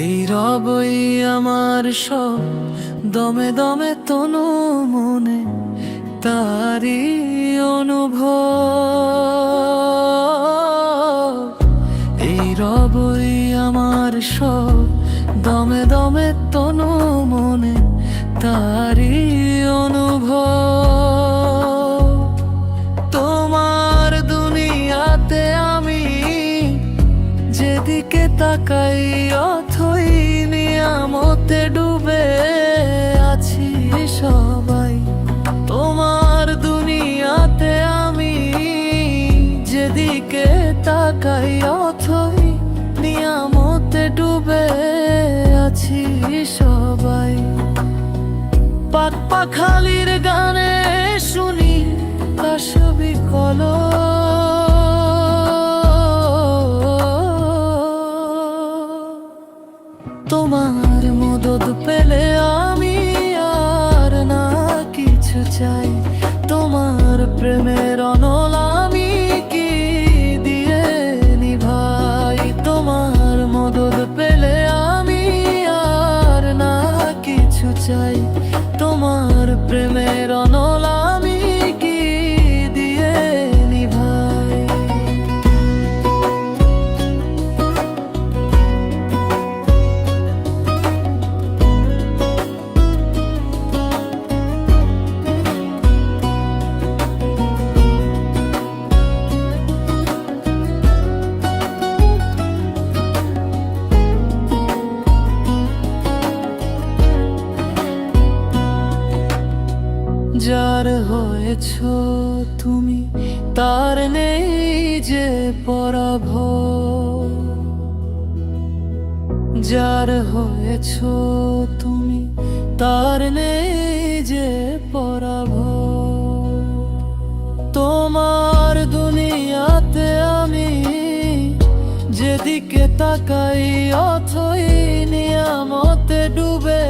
এই রবই আমার সব, দমে দমে তনু মনে তারি অনুভব। এই রবই আমার সব, দমে দমে তনু মনে তারি অনুভব। তোমার দুনিয়াতে আমি যেদিকে তাকাই অথই নিয়ামতে ডুবে আছি সবাই। তোমার দুনিয়াতে আমি যেদিকে তাকাই অথই নিয়ামতে ডুবে আছি সবাই। পাক পাখালির গানে শুনি কাশবি কলো, তোমার মদদ পেলে আমি আর না কিছু চাই। তোমার প্রেমের অনল আমি কি দিয়ে নিভাই। তোমার মদদ পেলে আমি আর না কিছু চাই। তোমার প্রেমের অনল আমি কি দিয়ে নিভাই। যার হয়েছ তুমি তার নেই যে পরাভব। যার হয়েছ তুমি তার নেই যে পরাভব। তোমার দুনিয়াতে আমি যেদিকে তাকাই অথই নিয়ামতে ডুবে